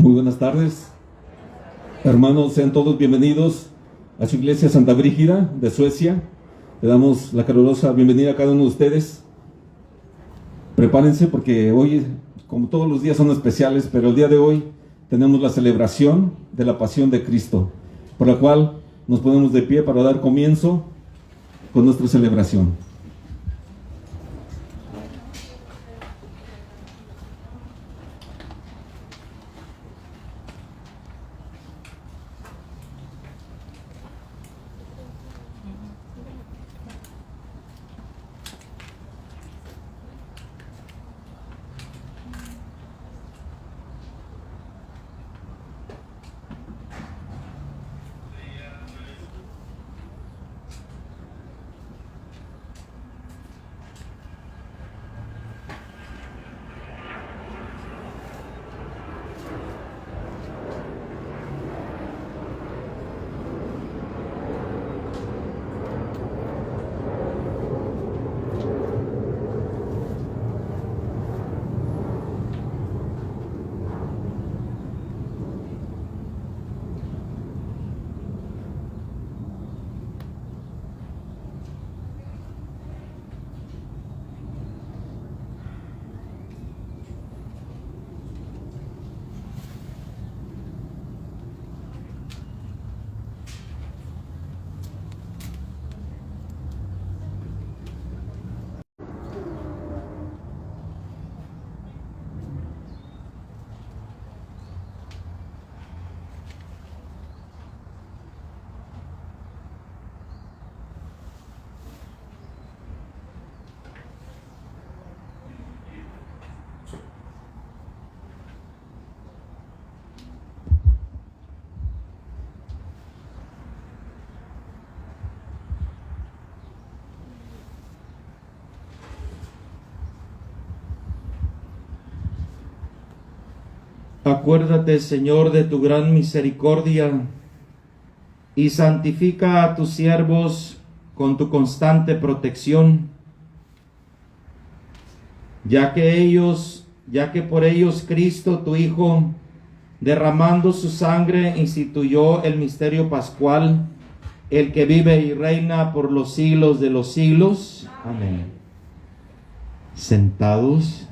Muy buenas tardes, hermanos, sean todos bienvenidos a su iglesia Santa Brígida de Suecia. Le damos la calurosa bienvenida a cada uno de ustedes. Prepárense porque hoy, como todos los días, son especiales, pero el día de hoy tenemos la celebración de la pasión de Cristo, por la cual nos ponemos de pie para dar comienzo con nuestra celebración. Acuérdate, Señor, de tu gran misericordia y santifica a tus siervos con tu constante protección, ya que por ellos Cristo, tu Hijo, derramando su sangre, instituyó el misterio pascual, el que vive y reina por los siglos de los siglos. Amén. Sentados.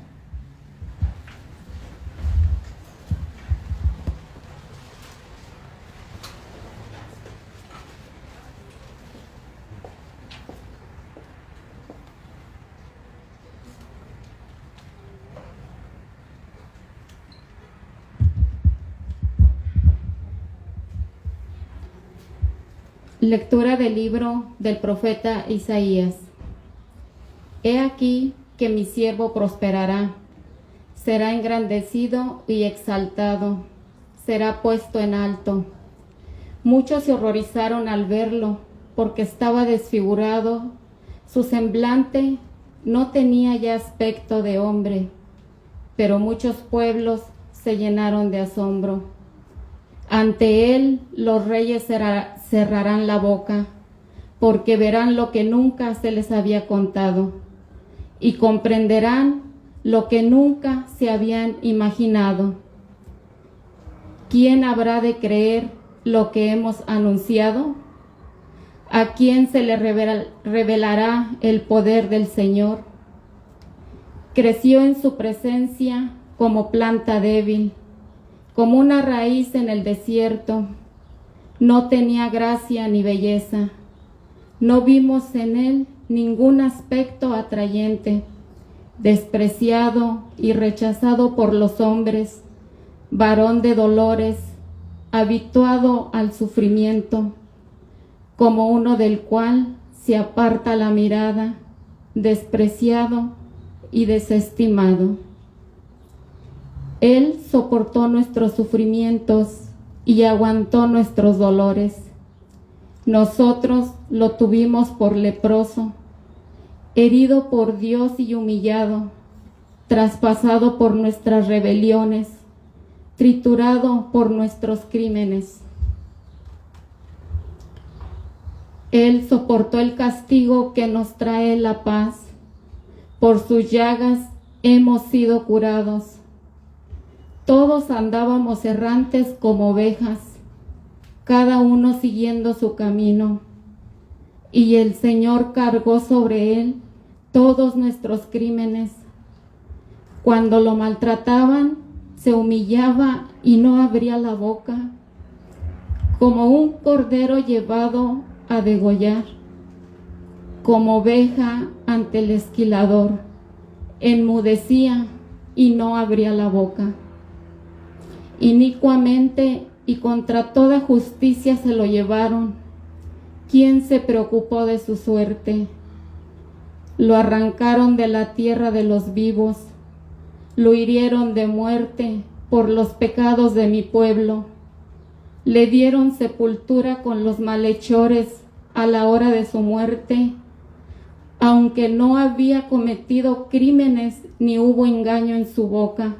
Lectura del libro del profeta Isaías. He aquí que mi siervo prosperará, será engrandecido y exaltado, será puesto en alto. Muchos se horrorizaron al verlo, porque estaba desfigurado, su semblante no tenía ya aspecto de hombre, pero muchos pueblos se llenaron de asombro. Ante él los reyes cerrarán la boca, porque verán lo que nunca se les había contado, y comprenderán lo que nunca se habían imaginado. ¿Quién habrá de creer lo que hemos anunciado? ¿A quién se le revelará el poder del Señor? Creció en su presencia como planta débil, como una raíz en el desierto. No tenía gracia ni belleza. No vimos en él ningún aspecto atrayente. Despreciado y rechazado por los hombres, varón de dolores, habituado al sufrimiento, como uno del cual se aparta la mirada, despreciado y desestimado. Él soportó nuestros sufrimientos y aguantó nuestros dolores. Nosotros lo tuvimos por leproso, herido por Dios y humillado, traspasado por nuestras rebeliones, triturado por nuestros crímenes. Él soportó el castigo que nos trae la paz. Por sus llagas hemos sido curados. Todos andábamos errantes como ovejas, cada uno siguiendo su camino, y el Señor cargó sobre él todos nuestros crímenes. Cuando lo maltrataban, se humillaba y no abría la boca, como un cordero llevado a degollar, como oveja ante el esquilador, enmudecía y no abría la boca. Inicuamente y contra toda justicia se lo llevaron. ¿Quién se preocupó de su suerte? Lo arrancaron de la tierra de los vivos, lo hirieron de muerte por los pecados de mi pueblo. Le dieron sepultura con los malhechores a la hora de su muerte, aunque no había cometido crímenes ni hubo engaño en su boca.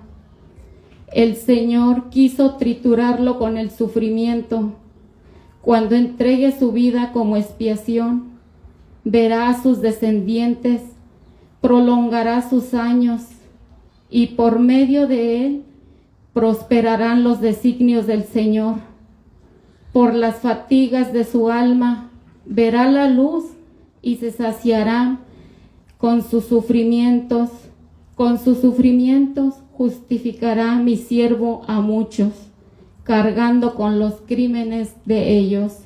El Señor quiso triturarlo con el sufrimiento. Cuando entregue su vida como expiación, verá a sus descendientes, prolongará sus años, y por medio de él prosperarán los designios del Señor. Por las fatigas de su alma verá la luz y se saciará con sus sufrimientos. Con sus sufrimientos justificará mi siervo a muchos, cargando con los crímenes de ellos.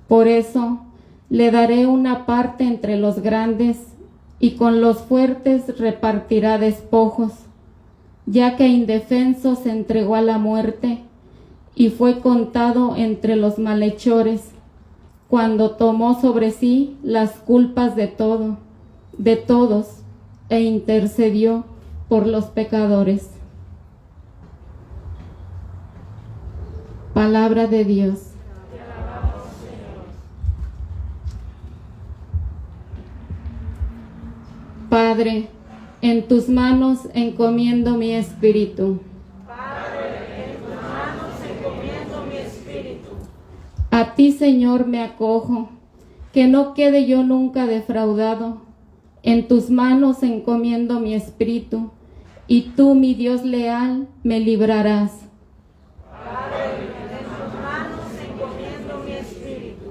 Por eso le daré una parte entre los grandes, y con los fuertes repartirá despojos, ya que indefenso se entregó a la muerte y fue contado entre los malhechores, cuando tomó sobre sí las culpas de todos, e intercedió por los pecadores. Palabra de Dios. Padre, en tus manos encomiendo mi espíritu. Padre, en tus manos encomiendo mi espíritu. A ti, Señor, me acojo, que no quede yo nunca defraudado. En tus manos encomiendo mi espíritu, y tú, mi Dios leal, me librarás. Padre, en tus manos encomiendo mi espíritu.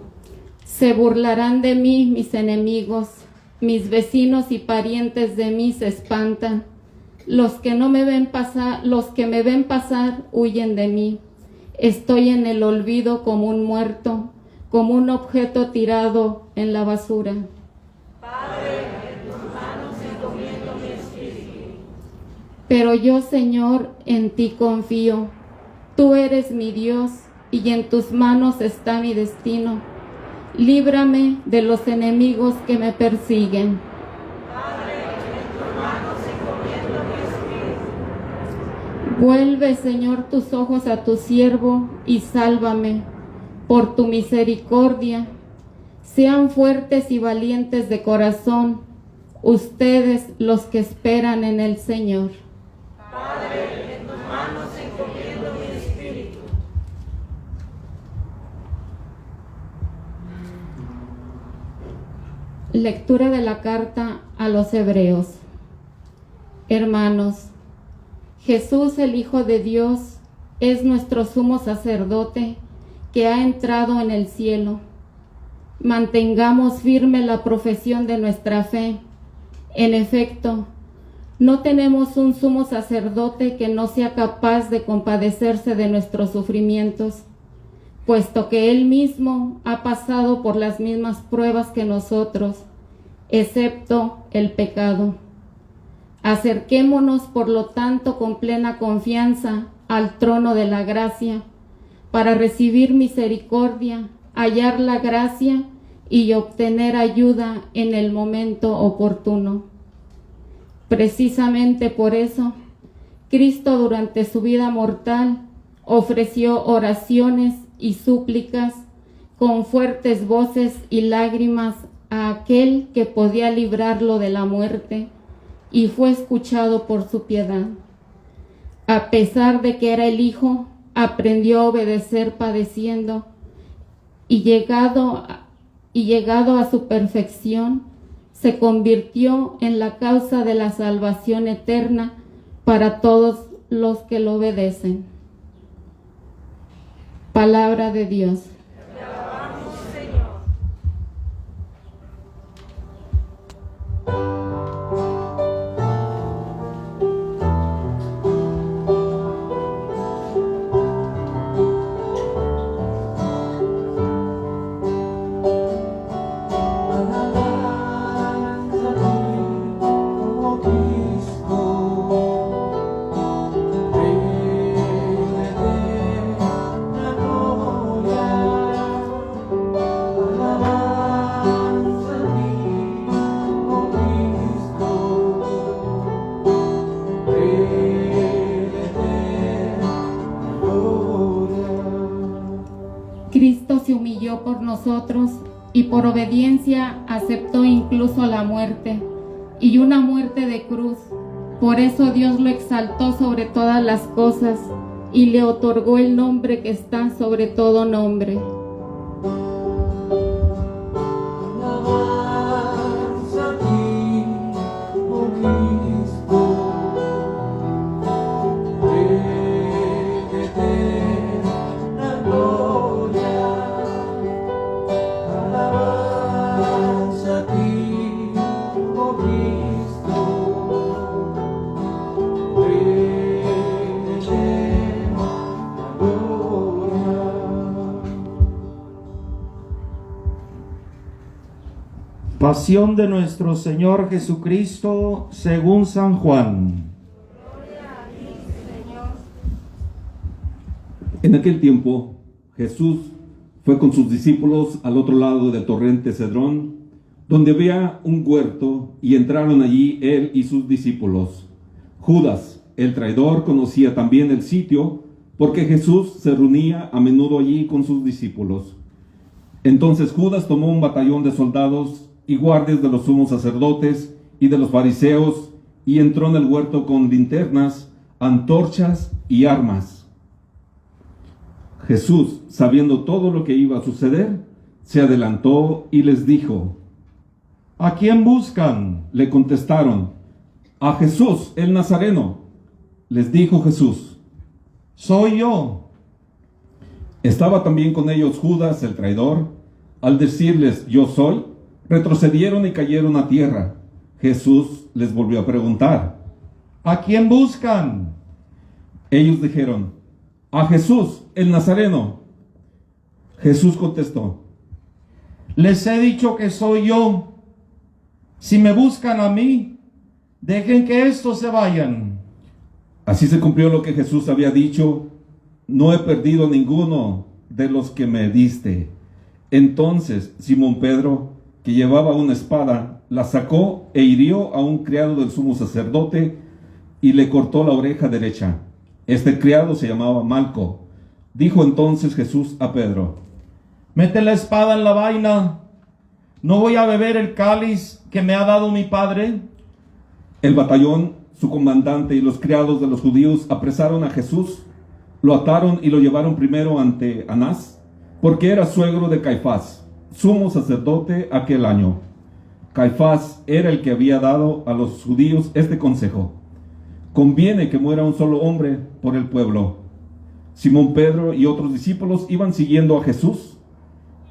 Se burlarán de mí mis enemigos, mis vecinos y parientes de mí se espantan. Los que me ven pasar huyen de mí. Estoy en el olvido como un muerto, como un objeto tirado en la basura. Padre, en tus manos encomiendo mi espíritu. Pero yo, Señor, en ti confío. Tú eres mi Dios, y en tus manos está mi destino. Líbrame de los enemigos que me persiguen. Padre, en tus manos encomiendo mi espíritu. Vuelve, Señor, tus ojos a tu siervo y sálvame por tu misericordia. Sean fuertes y valientes de corazón, ustedes los que esperan en el Señor. Padre, en tus manos encomiendo mi espíritu. Lectura de la carta a los Hebreos. Hermanos, Jesús, el Hijo de Dios, es nuestro sumo sacerdote que ha entrado en el cielo. Mantengamos firme la profesión de nuestra fe. En efecto, no tenemos un sumo sacerdote que no sea capaz de compadecerse de nuestros sufrimientos, puesto que Él mismo ha pasado por las mismas pruebas que nosotros, excepto el pecado. Acerquémonos, por lo tanto, con plena confianza al trono de la gracia, para recibir misericordia, hallar la gracia y obtener ayuda en el momento oportuno. Precisamente por eso, Cristo durante su vida mortal ofreció oraciones y súplicas con fuertes voces y lágrimas a aquel que podía librarlo de la muerte, y fue escuchado por su piedad. A pesar de que era el Hijo, aprendió a obedecer padeciendo, y llegado a su perfección, se convirtió en la causa de la salvación eterna para todos los que lo obedecen. Palabra de Dios. Te alabamos, Señor. Cristo se humilló por nosotros y por obediencia aceptó incluso la muerte, y una muerte de cruz. Por eso Dios lo exaltó sobre todas las cosas y le otorgó el nombre que está sobre todo nombre. Alabanza a ti, oh Cristo, de eterna gloria. Alabanza a ti, oh Cristo, de eterna gloria. Pasión de nuestro Señor Jesucristo según San Juan. En aquel tiempo, Jesús fue con sus discípulos al otro lado del torrente Cedrón, donde había un huerto, y entraron allí él y sus discípulos. Judas, el traidor, conocía también el sitio, porque Jesús se reunía a menudo allí con sus discípulos. Entonces Judas tomó un batallón de soldados y guardias de los sumos sacerdotes y de los fariseos, y entró en el huerto con linternas, antorchas y armas. Jesús, sabiendo todo lo que iba a suceder, se adelantó y les dijo: ¿A quién buscan? Le contestaron: a Jesús, el Nazareno. Les dijo Jesús: Soy yo. Estaba también con ellos Judas, el traidor. Al decirles: yo soy, retrocedieron y cayeron a tierra. Jesús les volvió a preguntar: ¿A quién buscan? ellos dijeron: a Jesús, el Nazareno. Jesús contestó: Les he dicho que soy yo. Si me buscan a mí, dejen que estos se vayan. así se cumplió lo que Jesús había dicho: no he perdido ninguno de los que me diste. Entonces Simón Pedro, que llevaba una espada, la sacó e hirió a un criado del sumo sacerdote y le cortó la oreja derecha. Este criado se llamaba Malco. Dijo entonces Jesús a Pedro: Mete la espada en la vaina. ¿No voy a beber el cáliz que me ha dado mi padre? El batallón, su comandante y los criados de los judíos apresaron a Jesús, lo ataron y lo llevaron primero ante Anás, porque era suegro de Caifás, sumo sacerdote aquel año. Caifás era el que había dado a los judíos este consejo: conviene que muera un solo hombre por el pueblo. Simón Pedro y otros discípulos iban siguiendo a Jesús.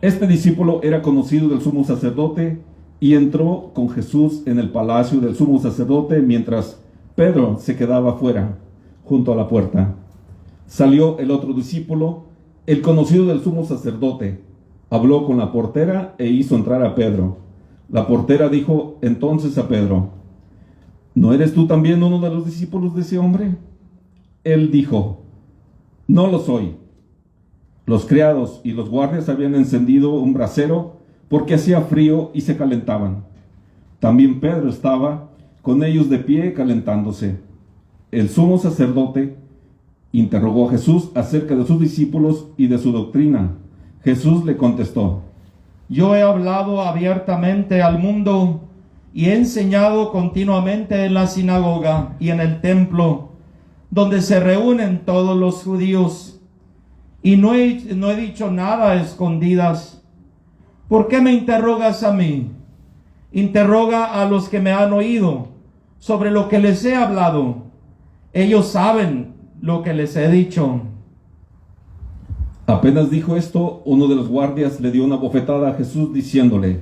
Este discípulo era conocido del sumo sacerdote y entró con Jesús en el palacio del sumo sacerdote mientras Pedro se quedaba fuera, junto a la puerta. Salió el otro discípulo, el conocido del sumo sacerdote, habló con la portera e hizo entrar a Pedro. La portera dijo entonces a Pedro: ¿no eres tú también uno de los discípulos de ese hombre? Él dijo: no lo soy. Los criados y los guardias habían encendido un brasero porque hacía frío y se calentaban. También Pedro estaba con ellos de pie calentándose. El sumo sacerdote interrogó a Jesús acerca de sus discípulos y de su doctrina. Jesús le contestó: Yo he hablado abiertamente al mundo y he enseñado continuamente en la sinagoga y en el templo, donde se reúnen todos los judíos. Y no he dicho nada a escondidas. ¿Por qué me interrogas a mí? Interroga a los que me han oído sobre lo que les he hablado. ellos saben lo que les he dicho. Apenas dijo esto, uno de los guardias le dio una bofetada a Jesús diciéndole: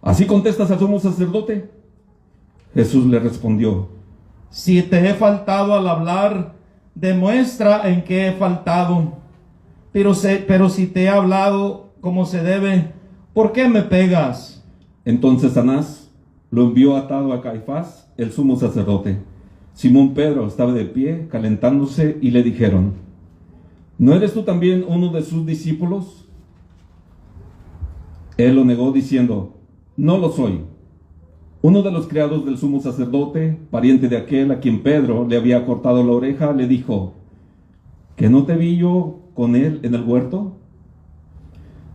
¿así contestas al sumo sacerdote? Jesús le respondió: Si te he faltado al hablar, demuestra en qué he faltado. Pero si te he hablado como se debe, ¿por qué me pegas? Entonces Anás lo envió atado a Caifás, el sumo sacerdote. Simón Pedro estaba de pie, calentándose, y le dijeron: ¿no eres tú también uno de sus discípulos? Él lo negó diciendo: no lo soy. Uno de los criados del sumo sacerdote, pariente de aquel a quien Pedro le había cortado la oreja, le dijo: ¿que no te vi yo con él en el huerto?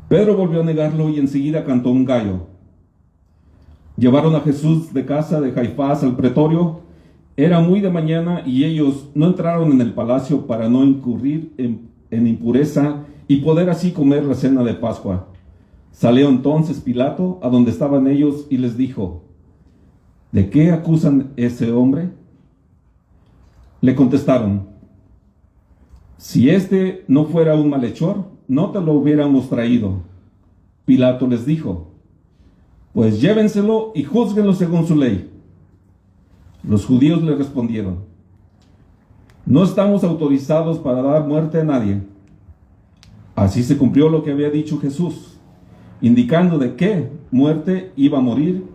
Pedro volvió a negarlo y enseguida cantó un gallo. Llevaron a Jesús de casa de Caifás al pretorio. Era muy de mañana y ellos no entraron en el palacio para no incurrir en impureza y poder así comer la cena de Pascua. Salió entonces Pilato a donde estaban ellos y les dijo: ¿de qué acusan a ese hombre? Le contestaron: si este no fuera un malhechor, no te lo hubiéramos traído. Pilato les dijo: pues llévenselo y júzguenlo según su ley. Los judíos le respondieron: no estamos autorizados para dar muerte a nadie. Así se cumplió lo que había dicho Jesús, indicando de qué muerte iba a morir.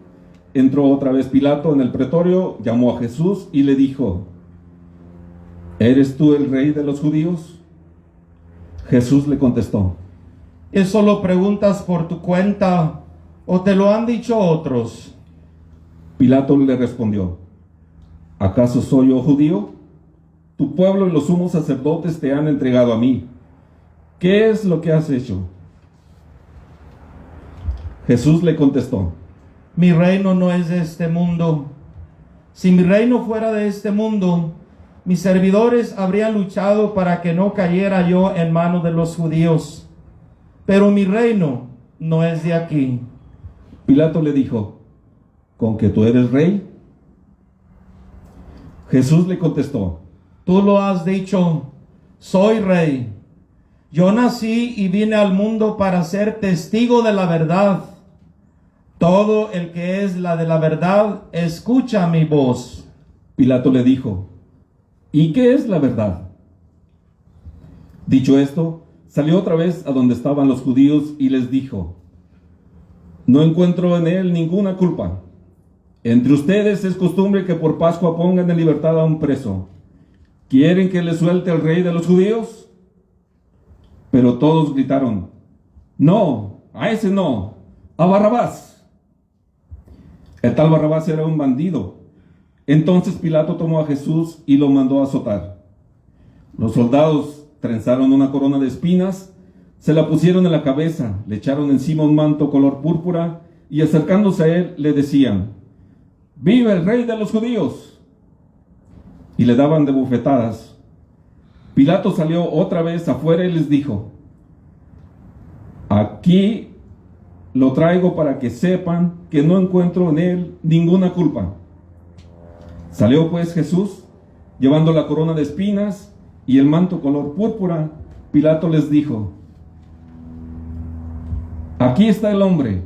Entró otra vez Pilato en el pretorio, llamó a Jesús y le dijo: ¿eres tú el rey de los judíos? Jesús le contestó: ¿eso lo preguntas por tu cuenta o te lo han dicho otros? Pilato le respondió: ¿acaso soy yo judío? Tu pueblo y los sumos sacerdotes te han entregado a mí. ¿Qué es lo que has hecho? Jesús le contestó: Mi reino no es de este mundo. Si mi reino fuera de este mundo, mis servidores habrían luchado para que no cayera yo en manos de los judíos. Pero mi reino no es de aquí. Pilato le dijo: ¿con que tú eres rey? Jesús le contestó: Tú lo has dicho, soy rey. Yo nací y vine al mundo para ser testigo de la verdad. Todo el que es la de la verdad, escucha mi voz. Pilato le dijo: ¿y qué es la verdad? Dicho esto, salió otra vez a donde estaban los judíos y les dijo: no encuentro en él ninguna culpa. Entre ustedes es costumbre que por Pascua pongan en libertad a un preso. ¿Quieren que le suelte al rey de los judíos? Pero todos gritaron: no, a ese no, a Barrabás. El tal Barrabás era un bandido. Entonces Pilato tomó a Jesús y lo mandó a azotar. Los soldados trenzaron una corona de espinas, se la pusieron en la cabeza, le echaron encima un manto color púrpura y acercándose a él le decían: ¡viva el rey de los judíos! Y le daban de bofetadas. Pilato salió otra vez afuera y les dijo: aquí lo traigo para que sepan que no encuentro en él ninguna culpa. Salió pues Jesús, llevando la corona de espinas y el manto color púrpura. Pilato les dijo: aquí está el hombre.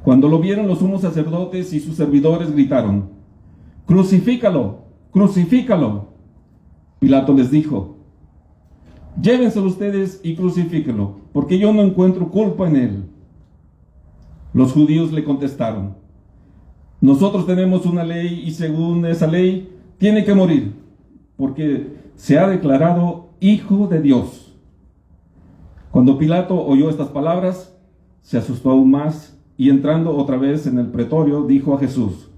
Cuando lo vieron, los sumos sacerdotes y sus servidores gritaron: ¡crucifícalo! ¡Crucifícalo! Pilato les dijo: llévenselo ustedes y crucifíquenlo, porque yo no encuentro culpa en él. Los judíos le contestaron: nosotros tenemos una ley y según esa ley tiene que morir, porque se ha declarado Hijo de Dios. Cuando Pilato oyó estas palabras, se asustó aún más y entrando otra vez en el pretorio, dijo a Jesús: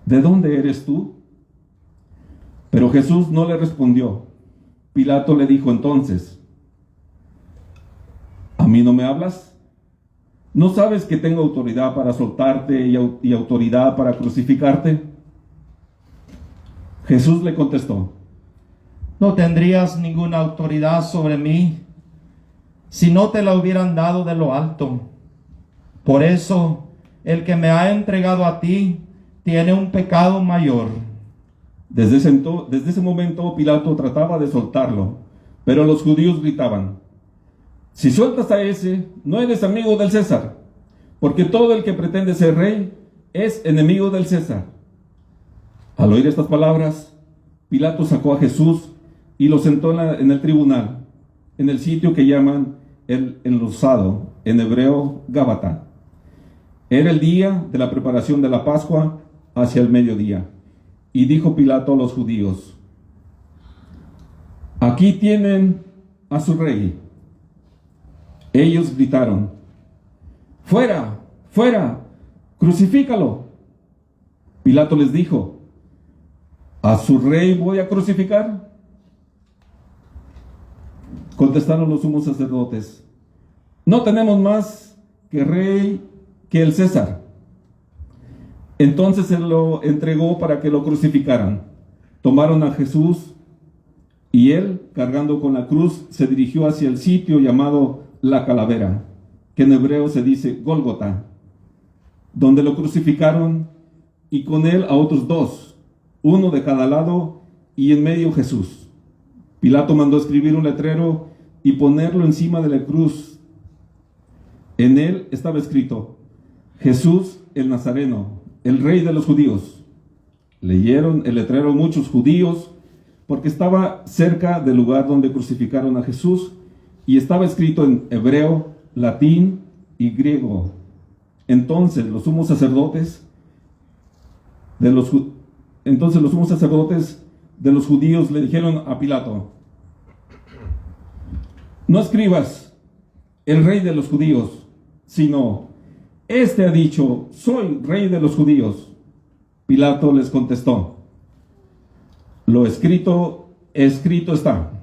¿de dónde eres tú? Pero Jesús no le respondió. Pilato le dijo entonces: ¿a mí no me hablas? ¿No sabes que tengo autoridad para soltarte y autoridad para crucificarte? Jesús le contestó: No tendrías ninguna autoridad sobre mí si no te la hubieran dado de lo alto. Por eso, el que me ha entregado a ti tiene un pecado mayor. Desde ese momento Pilato trataba de soltarlo, pero los judíos gritaban: si sueltas a ese, no eres amigo del César, porque todo el que pretende ser rey es enemigo del César. Al oír estas palabras, Pilato sacó a Jesús y lo sentó en el tribunal, en el sitio que llaman el enlosado, en hebreo Gábata. Era el día de la preparación de la Pascua, hacia el mediodía. Y dijo Pilato a los judíos: aquí tienen a su rey. Ellos gritaron: fuera, fuera, crucifícalo. Pilato les dijo: ¿a su rey voy a crucificar? Contestaron los sumos sacerdotes: no tenemos más que rey que el César. Entonces se lo entregó para que lo crucificaran. Tomaron a Jesús y él, cargando con la cruz, se dirigió hacia el sitio llamado La Calavera, que en hebreo se dice Gólgota, donde lo crucificaron, y con él a otros dos, uno de cada lado, y en medio Jesús. Pilato mandó escribir un letrero y ponerlo encima de la cruz. En él estaba escrito: Jesús el Nazareno, el rey de los judíos. Leyeron el letrero muchos judíos, porque estaba cerca del lugar donde crucificaron a Jesús, y estaba escrito en hebreo, latín y griego. Entonces los sumos sacerdotes de los judíos le dijeron a Pilato: no escribas el rey de los judíos, sino: este ha dicho, soy rey de los judíos. Pilato les contestó: lo escrito, escrito está.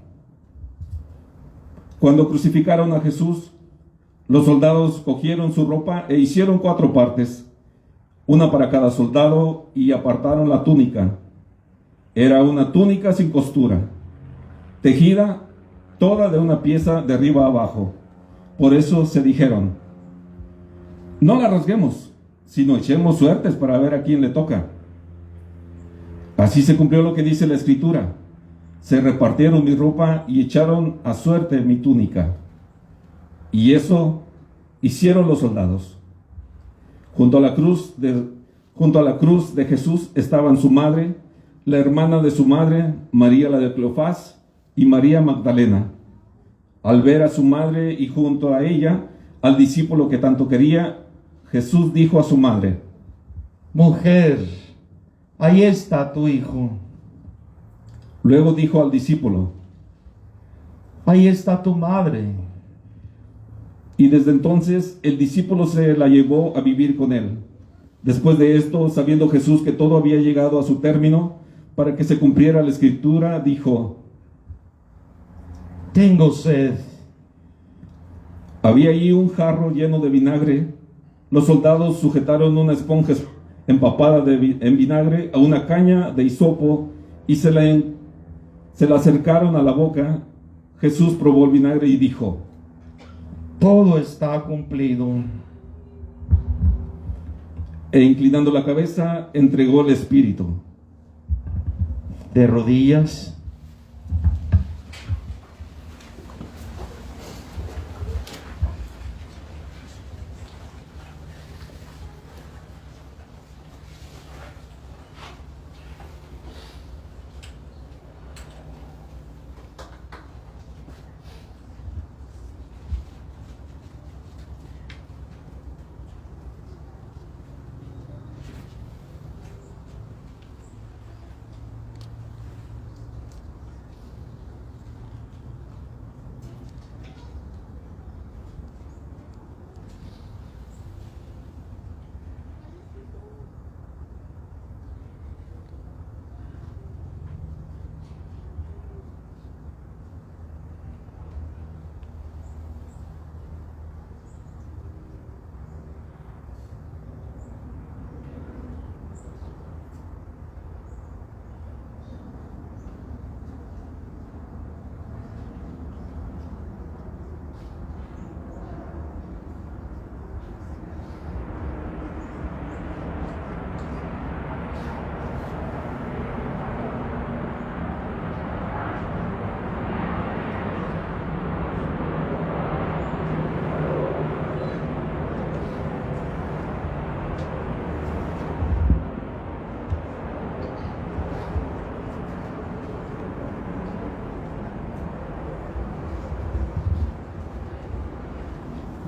Cuando crucificaron a Jesús, los soldados cogieron su ropa e hicieron 4 partes, una para cada soldado, y apartaron la túnica. Era una túnica sin costura, tejida toda de una pieza de arriba a abajo. Por eso se dijeron: no la rasguemos, sino echemos suertes para ver a quién le toca. Así se cumplió lo que dice la Escritura: se repartieron mi ropa y echaron a suerte mi túnica. Y eso hicieron los soldados. Junto a la cruz de Jesús estaban su madre, la hermana de su madre, María la de Cleofás, y María Magdalena. Al ver a su madre y junto a ella al discípulo que tanto quería, Jesús dijo a su madre: mujer, ahí está tu hijo. Luego dijo al discípulo: ahí está tu madre. Y desde entonces el discípulo se la llevó a vivir con él. Después de esto, sabiendo Jesús que todo había llegado a su término, para que se cumpliera la Escritura, dijo: tengo sed. Había allí un jarro lleno de vinagre. Los soldados sujetaron una esponja empapada en vinagre a una caña de hisopo y se la acercaron a la boca. Jesús probó el vinagre y dijo: todo está cumplido. E inclinando la cabeza, entregó el espíritu. De rodillas.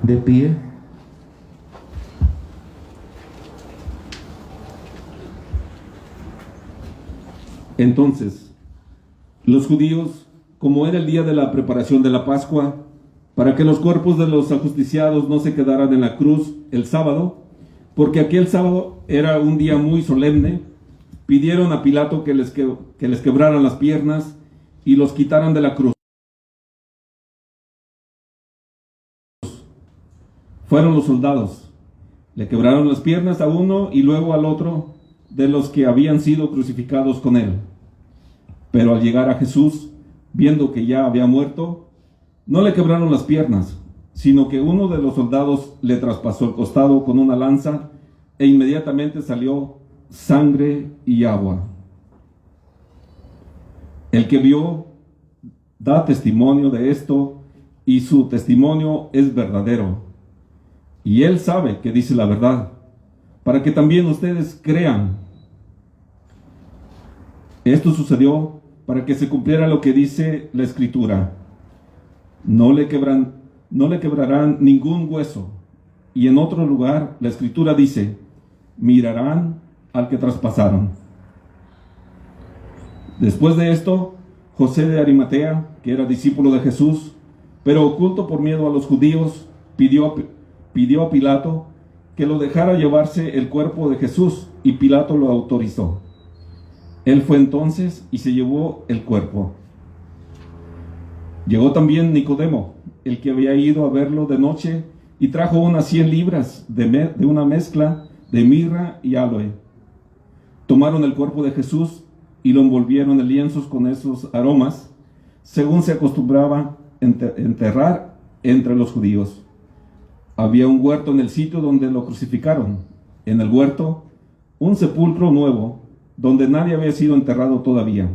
De pie. Entonces, los judíos, como era el día de la preparación de la Pascua, para que los cuerpos de los ajusticiados no se quedaran en la cruz el sábado, porque aquel sábado era un día muy solemne, pidieron a Pilato que les quebraran las piernas y los quitaran de la cruz. Fueron los soldados, le quebraron las piernas a uno y luego al otro de los que habían sido crucificados con él. Pero al llegar a Jesús, viendo que ya había muerto, no le quebraron las piernas, sino que uno de los soldados le traspasó el costado con una lanza e inmediatamente salió sangre y agua. El que vio da testimonio de esto y su testimonio es verdadero. Y él sabe que dice la verdad, para que también ustedes crean. Esto sucedió para que se cumpliera lo que dice la Escritura. No le quebrarán ningún hueso. Y en otro lugar la Escritura dice, mirarán al que traspasaron. Después de esto, José de Arimatea, que era discípulo de Jesús, pero oculto por miedo a los judíos, pidió a Pilato que lo dejara llevarse el cuerpo de Jesús, y Pilato lo autorizó. Él fue entonces y se llevó el cuerpo. Llegó también Nicodemo, el que había ido a verlo de noche, y trajo unas 100 libras de una mezcla de mirra y aloe. Tomaron el cuerpo de Jesús y lo envolvieron en lienzos con esos aromas, según se acostumbraba enterrar entre los judíos. Había un huerto en el sitio donde lo crucificaron. En el huerto, un sepulcro nuevo, donde nadie había sido enterrado todavía.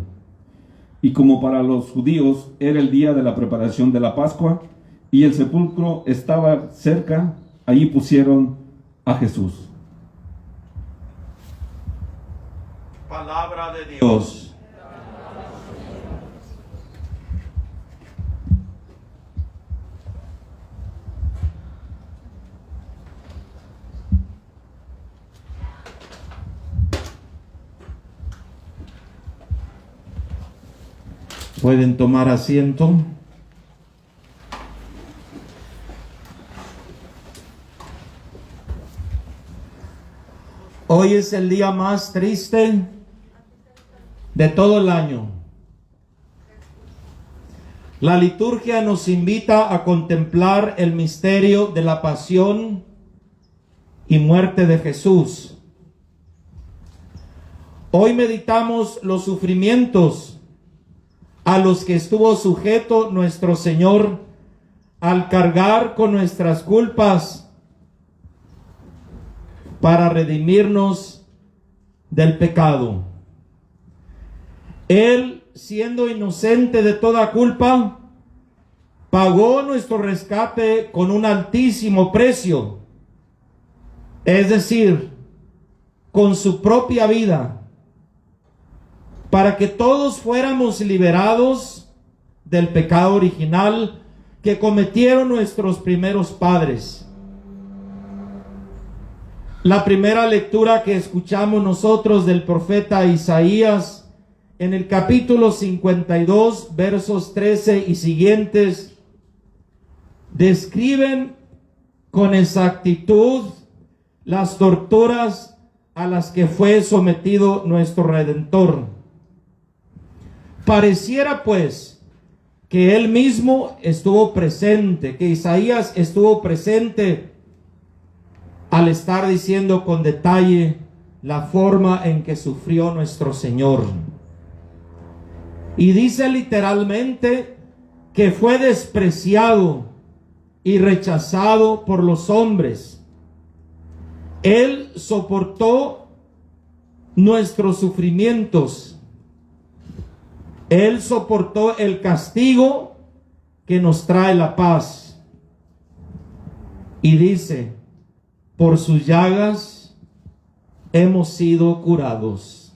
Y como para los judíos era el día de la preparación de la Pascua, y el sepulcro estaba cerca, allí pusieron a Jesús. Palabra de Dios. Pueden tomar asiento. Hoy es el día más triste de todo el año. La liturgia nos invita a contemplar el misterio de la pasión y muerte de Jesús. Hoy meditamos los sufrimientos a los que estuvo sujeto nuestro Señor al cargar con nuestras culpas para redimirnos del pecado. Él, siendo inocente de toda culpa, pagó nuestro rescate con un altísimo precio, es decir, con su propia vida, para que todos fuéramos liberados del pecado original que cometieron nuestros primeros padres. La primera lectura que escuchamos nosotros del profeta Isaías en el capítulo 52, versos 13 y siguientes, describen con exactitud las torturas a las que fue sometido nuestro Redentor. Pareciera pues que él mismo estuvo presente, que Isaías estuvo presente al estar diciendo con detalle la forma en que sufrió nuestro Señor. Y dice literalmente que fue despreciado y rechazado por los hombres. Él soportó nuestros sufrimientos. Él soportó el castigo que nos trae la paz. Y dice, por sus llagas hemos sido curados.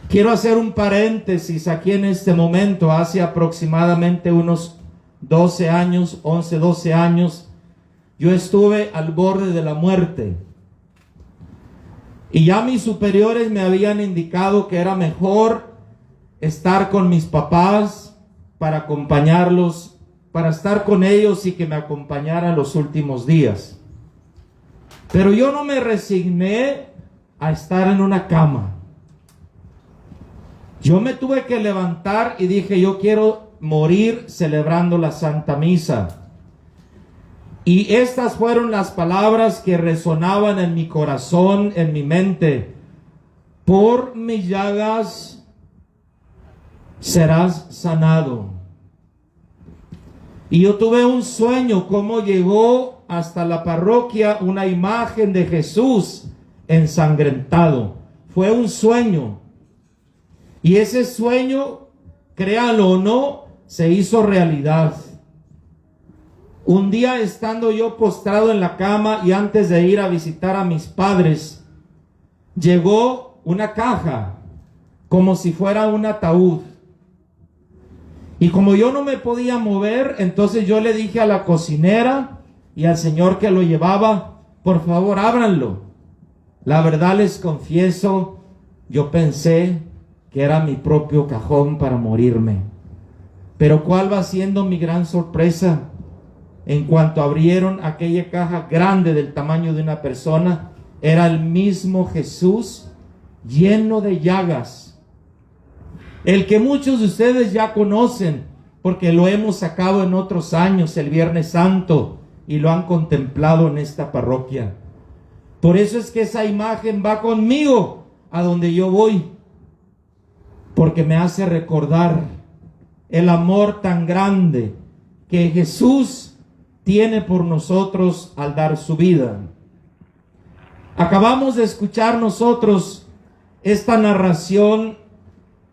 Quiero hacer un paréntesis aquí en este momento. Hace aproximadamente unos 12 años, 11, 12 años, yo estuve al borde de la muerte. Y ya mis superiores me habían indicado que era mejor estar con mis papás para acompañarlos, para estar con ellos y que me acompañaran los últimos días. Pero yo no me resigné a estar en una cama. Yo me tuve que levantar y dije, yo quiero morir celebrando la Santa Misa. Y estas fueron las palabras que resonaban en mi corazón, en mi mente. Por mis llagas serás sanado. Y yo tuve un sueño, cómo llegó hasta la parroquia una imagen de Jesús ensangrentado. Fue un sueño. Y ese sueño, créalo o no, se hizo realidad. Un día estando yo postrado en la cama y antes de ir a visitar a mis padres, llegó una caja como si fuera un ataúd. Y como yo no me podía mover, entonces yo le dije a la cocinera y al señor que lo llevaba, por favor, ábranlo. La verdad les confieso, yo pensé que era mi propio cajón para morirme. Pero ¿cuál va siendo mi gran sorpresa? En cuanto abrieron aquella caja grande del tamaño de una persona, era el mismo Jesús lleno de llagas. El que muchos de ustedes ya conocen, porque lo hemos sacado en otros años, el Viernes Santo, y lo han contemplado en esta parroquia. Por eso es que esa imagen va conmigo a donde yo voy, porque me hace recordar el amor tan grande que Jesús tiene por nosotros al dar su vida. Acabamos de escuchar nosotros esta narración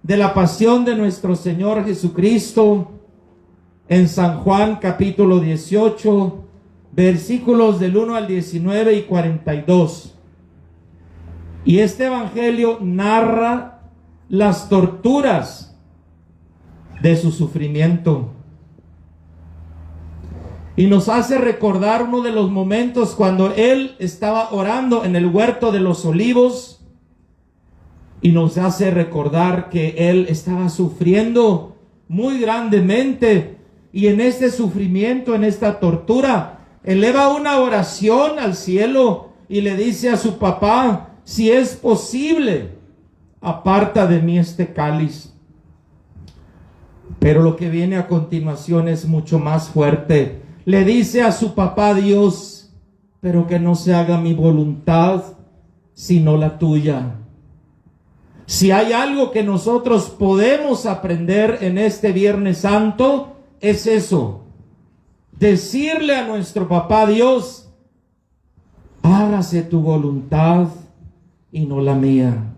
de la pasión de nuestro Señor Jesucristo en San Juan capítulo 18, versículos del 1 al 19 y 42. Y este evangelio narra las torturas de su sufrimiento. Y nos hace recordar uno de los momentos cuando Él estaba orando en el huerto de los olivos. Y nos hace recordar que Él estaba sufriendo muy grandemente. Y en este sufrimiento, en esta tortura, eleva una oración al cielo y le dice a su papá, si es posible, aparta de mí este cáliz. Pero lo que viene a continuación es mucho más fuerte. Le dice a su papá Dios, pero que no se haga mi voluntad, sino la tuya. Si hay algo que nosotros podemos aprender en este Viernes Santo, es eso. Decirle a nuestro papá Dios, hágase tu voluntad y no la mía.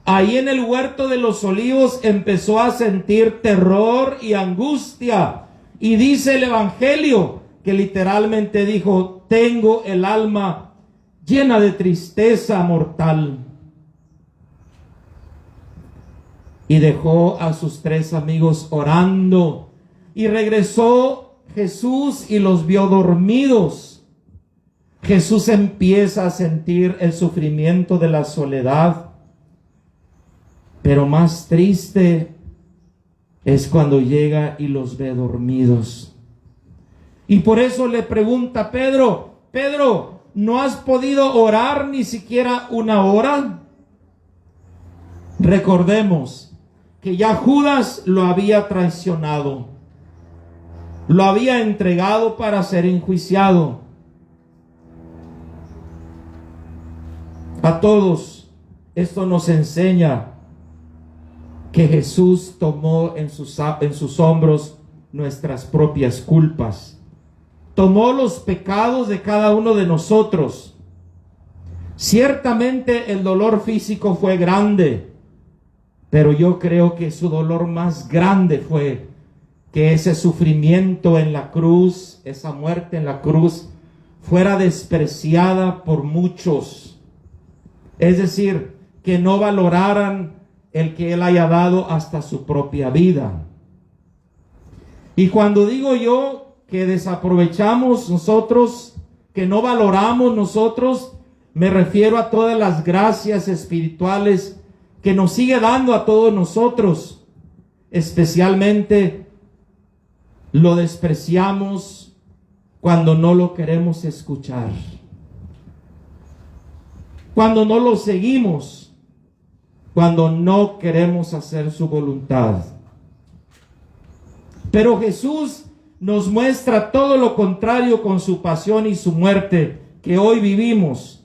Ahí en el huerto de los olivos empezó a sentir terror y angustia. Y dice el evangelio que literalmente dijo, tengo el alma llena de tristeza mortal. Y dejó a sus 3 amigos orando. Y regresó Jesús y los vio dormidos. Jesús empieza a sentir el sufrimiento de la soledad. Pero más triste es cuando llega y los ve dormidos. Y por eso le pregunta a Pedro, Pedro, ¿no has podido orar ni siquiera una hora? Recordemos que ya Judas lo había traicionado, lo había entregado para ser enjuiciado. A todos esto nos enseña que Jesús tomó en sus hombros nuestras propias culpas. Tomó los pecados de cada uno de nosotros. Ciertamente el dolor físico fue grande, pero yo creo que su dolor más grande fue que ese sufrimiento en la cruz, esa muerte en la cruz, fuera despreciada por muchos. Es decir, que no valoraran el que Él haya dado hasta su propia vida. Y cuando digo yo que desaprovechamos nosotros, que no valoramos nosotros, me refiero a todas las gracias espirituales que nos sigue dando a todos nosotros. Especialmente lo despreciamos cuando no lo queremos escuchar, cuando no lo seguimos, cuando no queremos hacer su voluntad. Pero Jesús nos muestra todo lo contrario con su pasión y su muerte que hoy vivimos,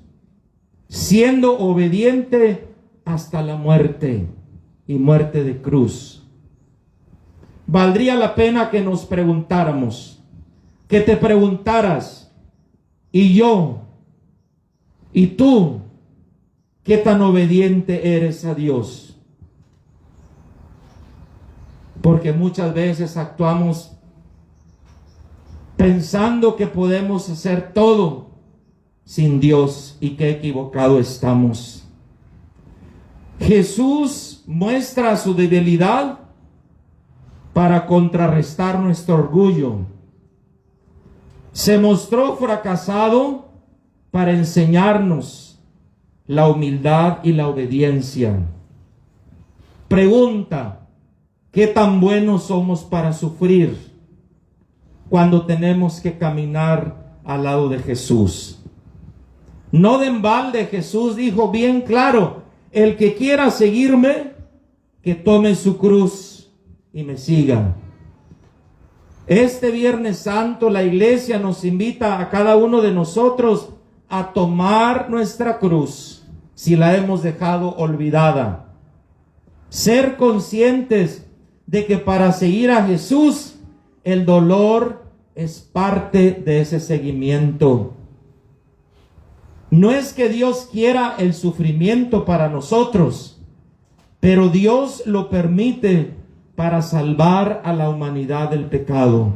siendo obediente hasta la muerte y muerte de cruz. Valdría la pena que nos preguntáramos, que te preguntaras, y yo, y tú, ¿qué tan obediente eres a Dios? Porque muchas veces actuamos pensando que podemos hacer todo sin Dios, y qué equivocado estamos. Jesús muestra su debilidad para contrarrestar nuestro orgullo. Se mostró fracasado para enseñarnos la humildad y la obediencia. Pregunta: ¿qué tan buenos somos para sufrir cuando tenemos que caminar al lado de Jesús? No de embalde Jesús dijo bien claro: el que quiera seguirme, que tome su cruz y me siga. Este Viernes Santo la iglesia nos invita a cada uno de nosotros a tomar nuestra cruz si la hemos dejado olvidada. Ser conscientes de que para seguir a Jesús el dolor es parte de ese seguimiento. No es que Dios quiera el sufrimiento para nosotros, pero Dios lo permite para salvar a la humanidad del pecado.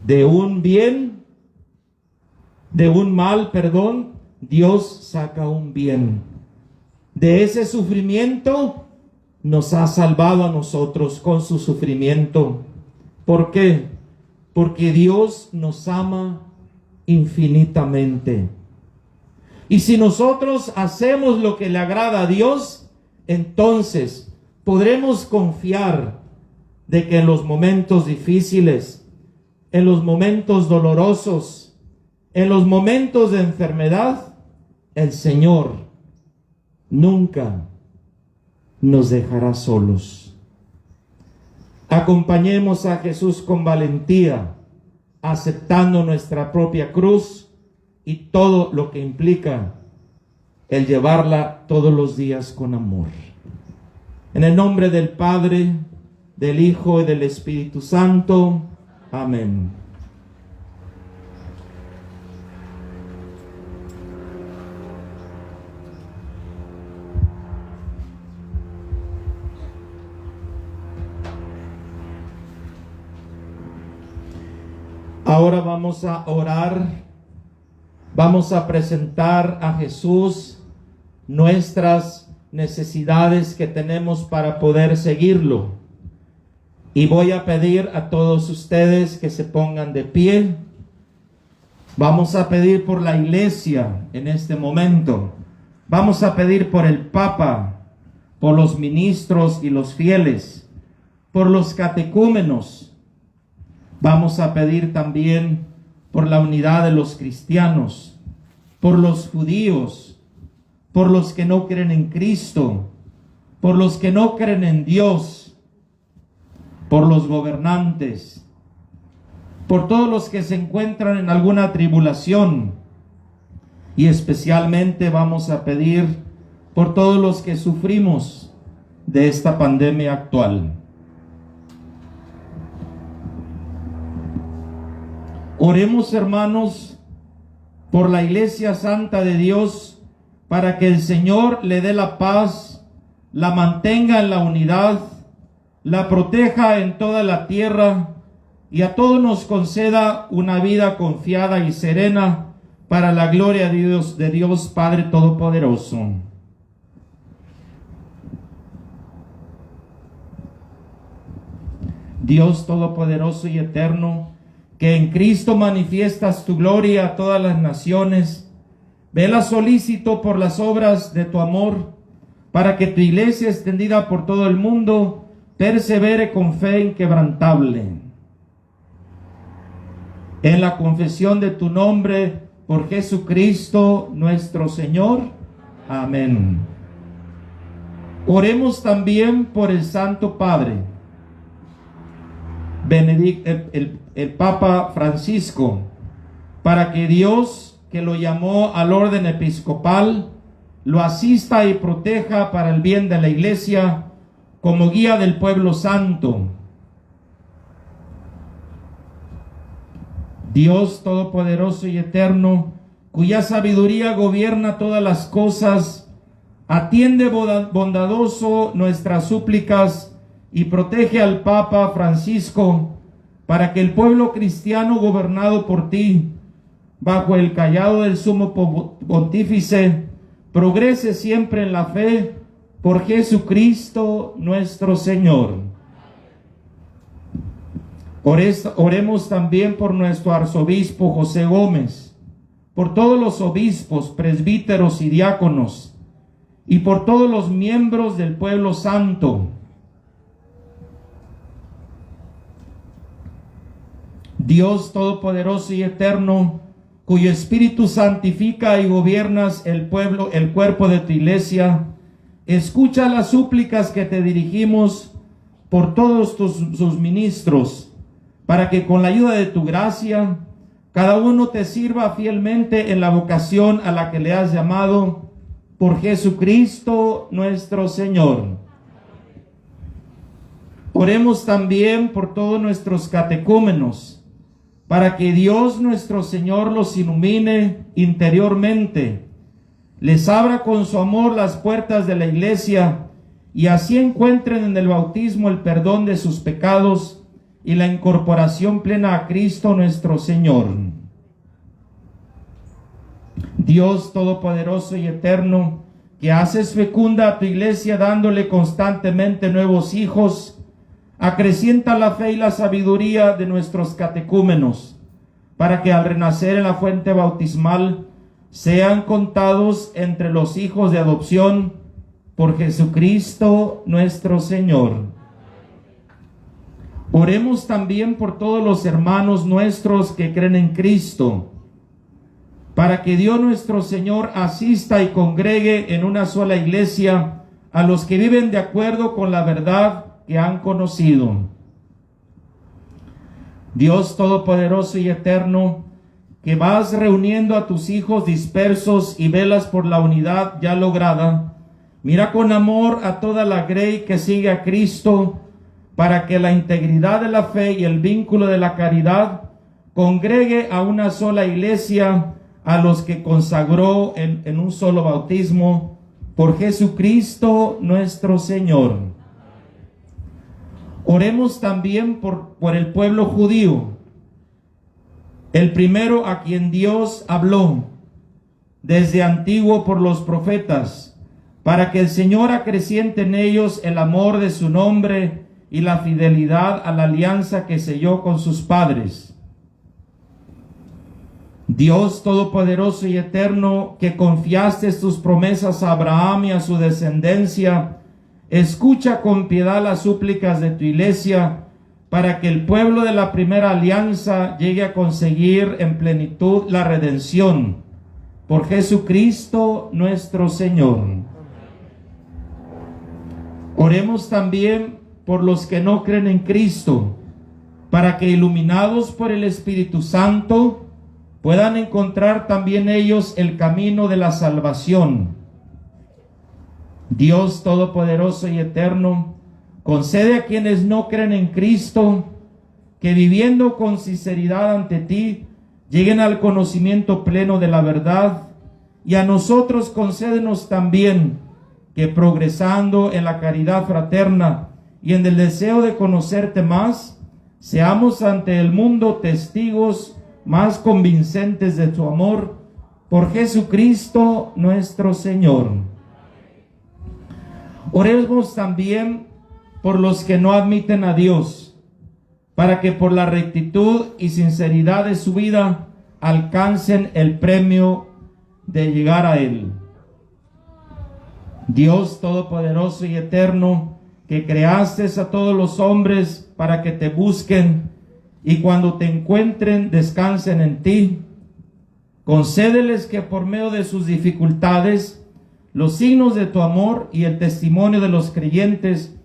De un mal, Dios saca un bien. De ese sufrimiento nos ha salvado a nosotros con su sufrimiento. ¿Por qué? Porque Dios nos ama infinitamente. Y si nosotros hacemos lo que le agrada a Dios, entonces podremos confiar de que en los momentos difíciles, en los momentos dolorosos, en los momentos de enfermedad, el Señor nunca nos dejará solos. Acompañemos a Jesús con valentía, aceptando nuestra propia cruz y todo lo que implica el llevarla todos los días con amor. En el nombre del Padre, del Hijo y del Espíritu Santo. Amén. Ahora vamos a orar. Vamos a presentar a Jesús nuestras necesidades que tenemos para poder seguirlo. Y voy a pedir a todos ustedes que se pongan de pie. Vamos a pedir por la iglesia en este momento. Vamos a pedir por el Papa, por los ministros y los fieles, por los catecúmenos. Vamos a pedir también por la unidad de los cristianos, por los judíos, por los que no creen en Cristo, por los que no creen en Dios, por los gobernantes, por todos los que se encuentran en alguna tribulación, y especialmente vamos a pedir por todos los que sufrimos de esta pandemia actual. Oremos, hermanos, por la Iglesia Santa de Dios, para que el Señor le dé la paz, la mantenga en la unidad, la proteja en toda la tierra y a todos nos conceda una vida confiada y serena para la gloria de Dios Padre Todopoderoso. Dios todopoderoso y eterno, que en Cristo manifiestas tu gloria a todas las naciones, vela solícito por las obras de tu amor, para que tu iglesia extendida por todo el mundo persevere con fe inquebrantable en la confesión de tu nombre, por Jesucristo nuestro Señor. Amén. Oremos también por el Santo Padre, el Papa Francisco, para que Dios, que lo llamó al orden episcopal, lo asista y proteja para el bien de la Iglesia como guía del pueblo santo. Dios todopoderoso y eterno, cuya sabiduría gobierna todas las cosas, atiende bondadoso nuestras súplicas y protege al Papa Francisco, para que el pueblo cristiano gobernado por ti, bajo el cayado del sumo pontífice, progrese siempre en la fe, por Jesucristo nuestro Señor. Oremos también por nuestro arzobispo José Gómez, por todos los obispos, presbíteros y diáconos, y por todos los miembros del pueblo santo. Dios todopoderoso y eterno, cuyo espíritu santifica y gobiernas el cuerpo de tu iglesia, escucha las súplicas que te dirigimos por todos sus ministros, para que con la ayuda de tu gracia, cada uno te sirva fielmente en la vocación a la que le has llamado, por Jesucristo nuestro Señor. Oremos también por todos nuestros catecúmenos, para que Dios nuestro Señor los ilumine interiormente, les abra con su amor las puertas de la iglesia, y así encuentren en el bautismo el perdón de sus pecados y la incorporación plena a Cristo nuestro Señor. Dios todopoderoso y eterno, que haces fecunda a tu iglesia dándole constantemente nuevos hijos, acrecienta la fe y la sabiduría de nuestros catecúmenos, para que al renacer en la fuente bautismal sean contados entre los hijos de adopción, por Jesucristo nuestro Señor. Oremos también por todos los hermanos nuestros que creen en Cristo, para que Dios nuestro Señor asista y congregue en una sola iglesia a los que viven de acuerdo con la verdad que han conocido. Dios todopoderoso y eterno, que vas reuniendo a tus hijos dispersos y velas por la unidad ya lograda, mira con amor a toda la grey que sigue a Cristo, para que la integridad de la fe y el vínculo de la caridad congregue a una sola iglesia a los que consagró en un solo bautismo, por Jesucristo nuestro Señor. Oremos también por el pueblo judío, el primero a quien Dios habló desde antiguo por los profetas, para que el Señor acreciente en ellos el amor de su nombre y la fidelidad a la alianza que selló con sus padres. Dios todopoderoso y eterno, que confiaste tus promesas a Abraham y a su descendencia, escucha con piedad las súplicas de tu iglesia, para que el pueblo de la primera alianza llegue a conseguir en plenitud la redención, por Jesucristo nuestro Señor. Oremos también por los que no creen en Cristo, para que iluminados por el Espíritu Santo puedan encontrar también ellos el camino de la salvación. Dios todopoderoso y eterno, concede a quienes no creen en Cristo que viviendo con sinceridad ante ti lleguen al conocimiento pleno de la verdad, y a nosotros concédenos también que progresando en la caridad fraterna y en el deseo de conocerte más, seamos ante el mundo testigos más convincentes de tu amor, por Jesucristo nuestro Señor. Oremos también por los que no admiten a Dios, para que por la rectitud y sinceridad de su vida alcancen el premio de llegar a Él. Dios Todopoderoso y Eterno, que creaste a todos los hombres para que te busquen y cuando te encuentren descansen en ti, concédeles que por medio de sus dificultades, los signos de tu amor y el testimonio de los creyentes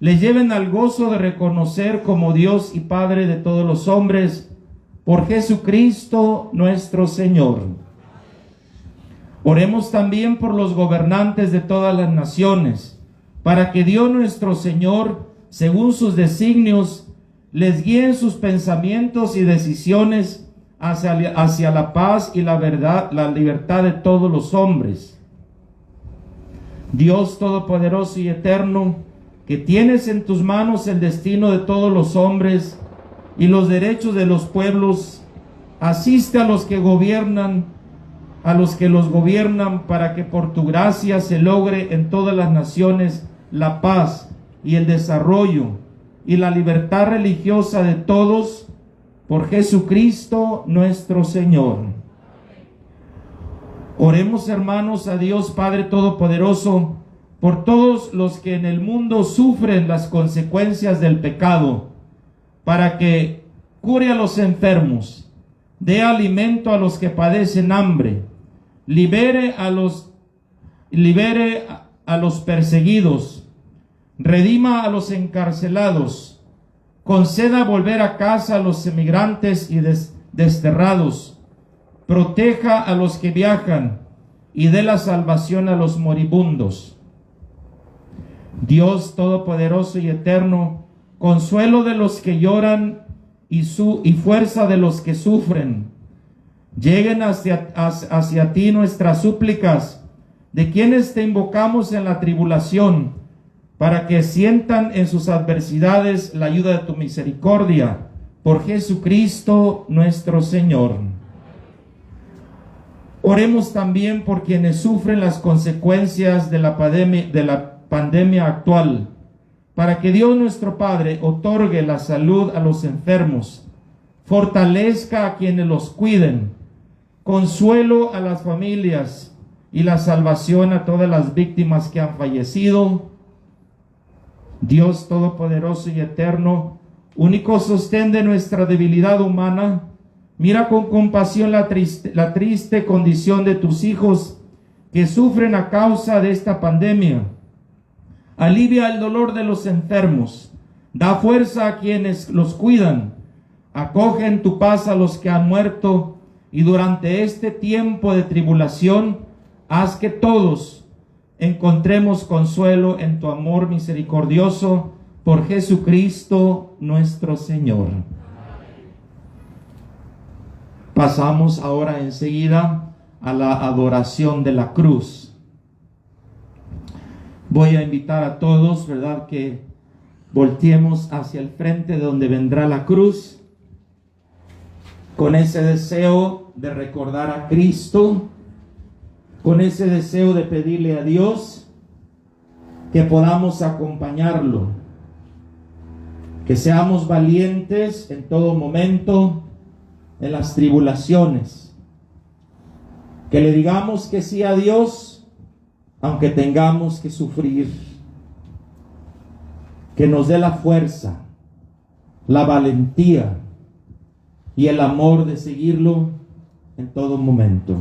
les lleven al gozo de reconocer como Dios y Padre de todos los hombres, por Jesucristo nuestro Señor. Oremos también por los gobernantes de todas las naciones, para que Dios nuestro Señor, según sus designios, les guíe en sus pensamientos y decisiones hacia la paz y la verdad, la libertad de todos los hombres. Dios Todopoderoso y Eterno, que tienes en tus manos el destino de todos los hombres y los derechos de los pueblos, asiste a los que gobiernan, a los que los gobiernan, para que por tu gracia se logre en todas las naciones la paz y el desarrollo y la libertad religiosa de todos, por Jesucristo nuestro Señor. Oremos, hermanos, a Dios Padre Todopoderoso por todos los que en el mundo sufren las consecuencias del pecado, para que cure a los enfermos, dé alimento a los que padecen hambre, libere a los perseguidos, redima a los encarcelados, conceda volver a casa a los emigrantes y desterrados, proteja a los que viajan y dé la salvación a los moribundos. Dios Todopoderoso y Eterno, consuelo de los que lloran y fuerza de los que sufren, lleguen hacia ti nuestras súplicas, de quienes te invocamos en la tribulación, para que sientan en sus adversidades la ayuda de tu misericordia, por Jesucristo nuestro Señor. Oremos también por quienes sufren las consecuencias de la pandemia actual, para que Dios nuestro Padre otorgue la salud a los enfermos, fortalezca a quienes los cuiden, consuelo a las familias y la salvación a todas las víctimas que han fallecido. Dios Todopoderoso y Eterno, único sostén de nuestra debilidad humana, mira con compasión la triste condición de tus hijos que sufren a causa de esta pandemia. Alivia el dolor de los enfermos, da fuerza a quienes los cuidan, acoge en tu paz a los que han muerto, y durante este tiempo de tribulación, haz que todos encontremos consuelo en tu amor misericordioso, por Jesucristo nuestro Señor. Pasamos ahora enseguida a la adoración de la cruz. Voy a invitar a todos, ¿verdad?, que volteemos hacia el frente de donde vendrá la cruz, con ese deseo de recordar a Cristo, con ese deseo de pedirle a Dios que podamos acompañarlo, que seamos valientes en todo momento en las tribulaciones, que le digamos que sí a Dios aunque tengamos que sufrir, que nos dé la fuerza, la valentía y el amor de seguirlo en todo momento.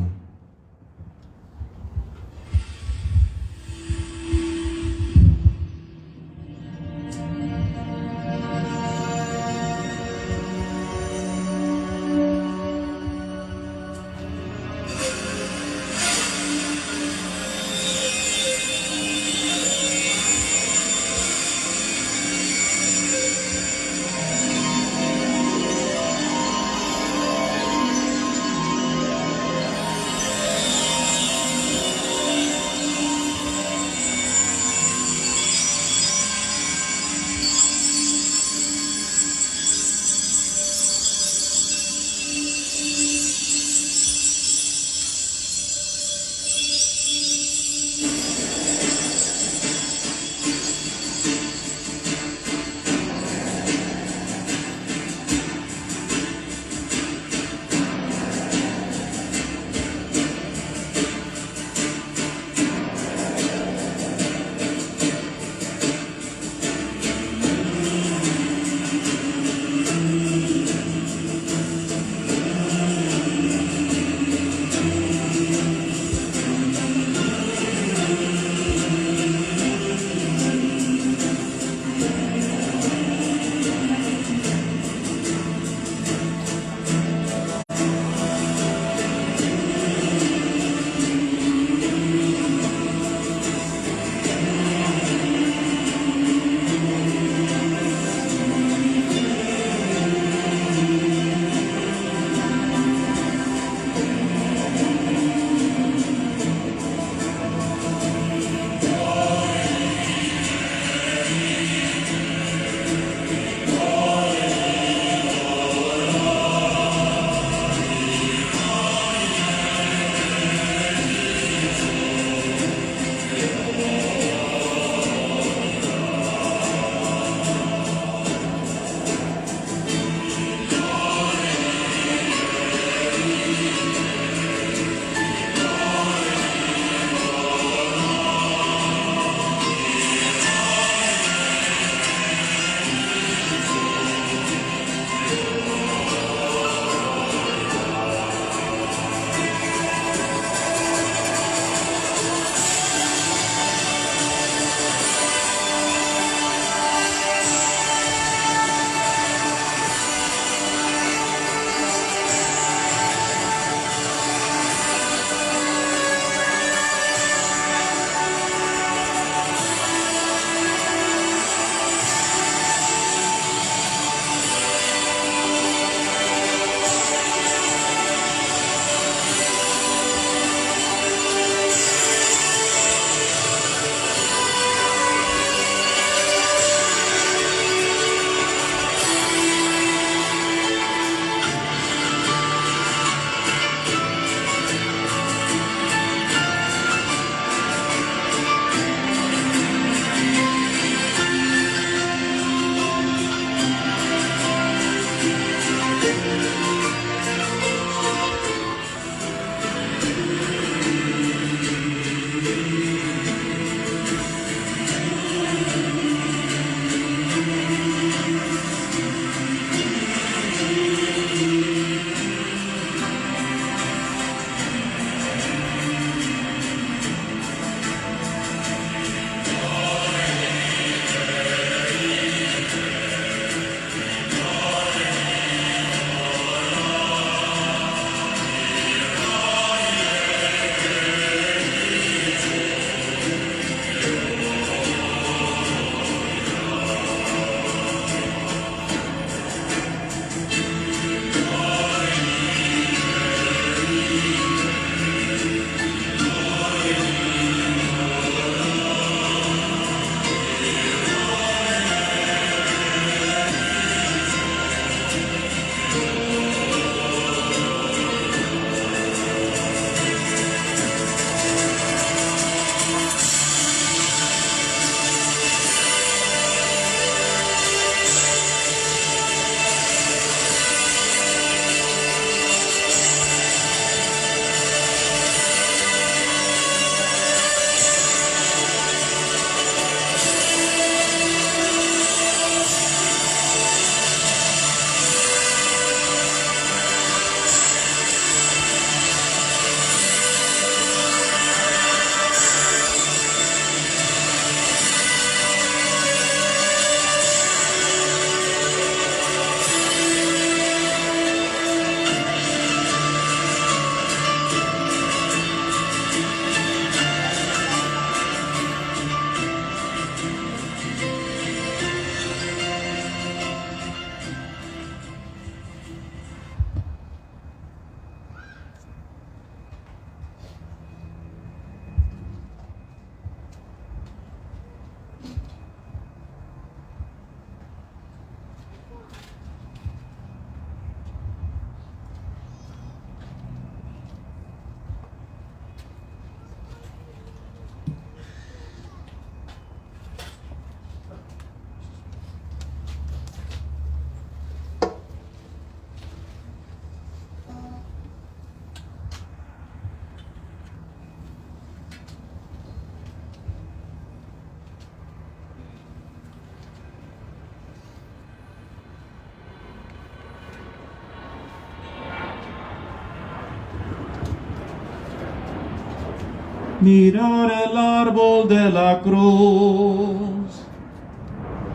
Mirar el árbol de la cruz,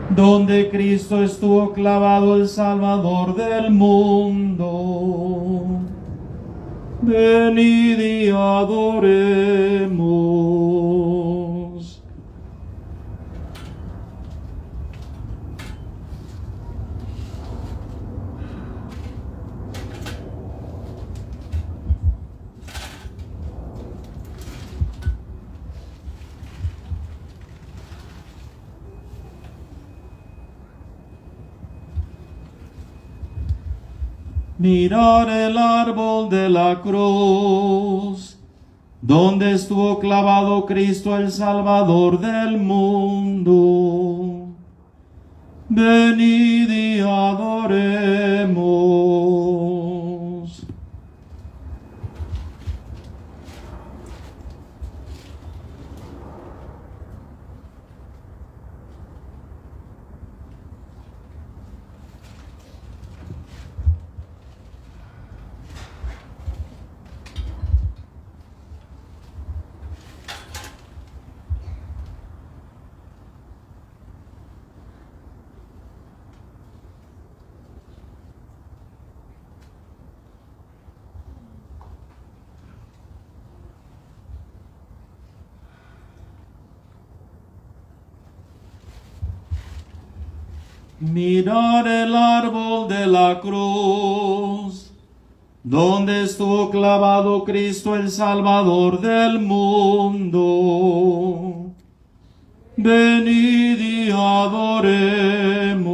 donde Cristo estuvo clavado, el Salvador del mundo. Venid y adoremos. Mirar el árbol de la cruz, donde estuvo clavado Cristo, el Salvador del mundo. Venid y adoremos. Mirar el árbol de la cruz, donde estuvo clavado Cristo, el Salvador del mundo. Venid y adoremos.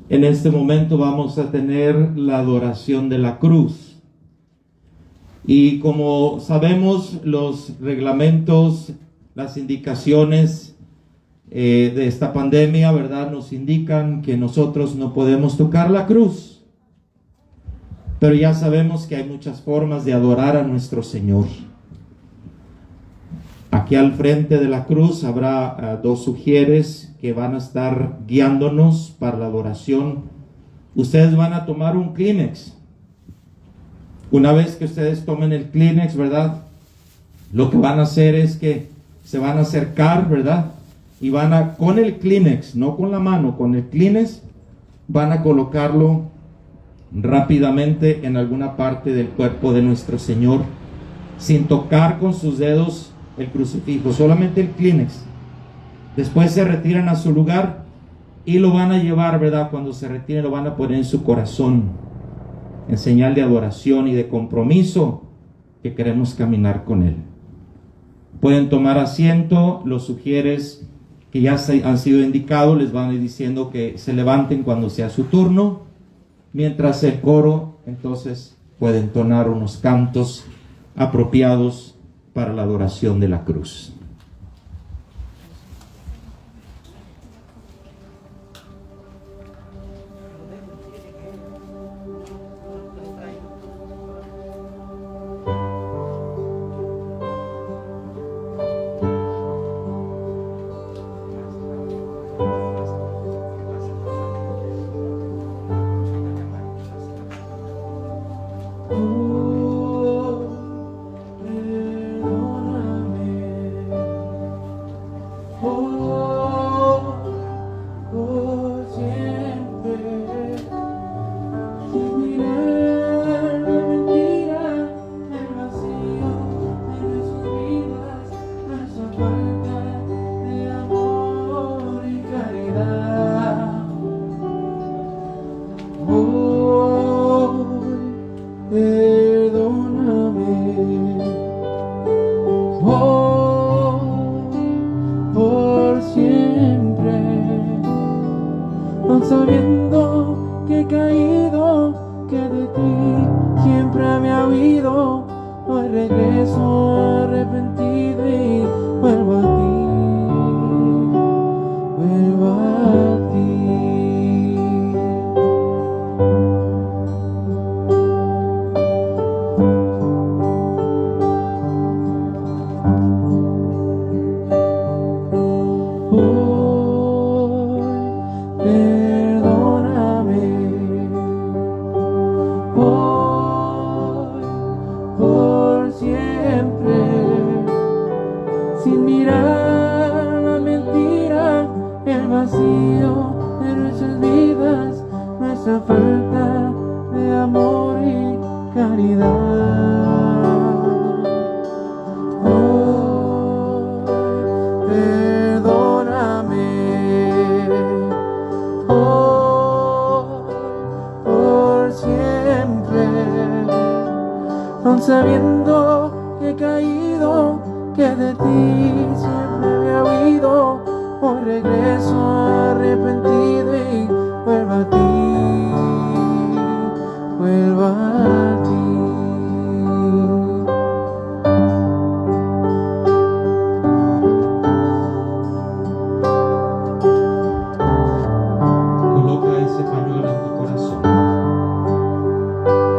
En este momento vamos a tener la adoración de la cruz. Y como sabemos, los reglamentos, las indicaciones de esta pandemia, ¿verdad?, nos indican que nosotros no podemos tocar la cruz. Pero ya sabemos que hay muchas formas de adorar a nuestro Señor. Aquí al frente de la cruz habrá dos sugieres que van a estar guiándonos para la adoración. Ustedes van a tomar un Kleenex. Una vez que ustedes tomen el Kleenex, ¿verdad? Lo que van a hacer es que se van a acercar, ¿verdad? Y van a, con el Kleenex, no con la mano, con el Kleenex, van a colocarlo rápidamente en alguna parte del cuerpo de nuestro Señor, sin tocar con sus dedos el crucifijo, solamente el Kleenex. Después se retiran a su lugar y lo van a llevar, ¿verdad? Cuando se retiren lo van a poner en su corazón, en señal de adoración y de compromiso que queremos caminar con Él. Pueden tomar asiento. Los sugieres que ya han sido indicados les van a ir diciendo que se levanten cuando sea su turno, mientras el coro entonces puede entonar unos cantos apropiados para la adoración de la cruz. Sabiendo que he caído, que de ti siempre había huido, hoy regreso arrepentido y vuelvo a ti, vuelvo a ti. Sin mirar la mentira, el vacío de nuestras vidas, nuestra falta de amor y caridad. Oh, perdóname. Oh, por siempre, aun sabiendo que he caído, que de ti siempre había huido, hoy regreso arrepentido y vuelvo a ti, vuelvo a ti. Coloca ese pañuelo en tu corazón.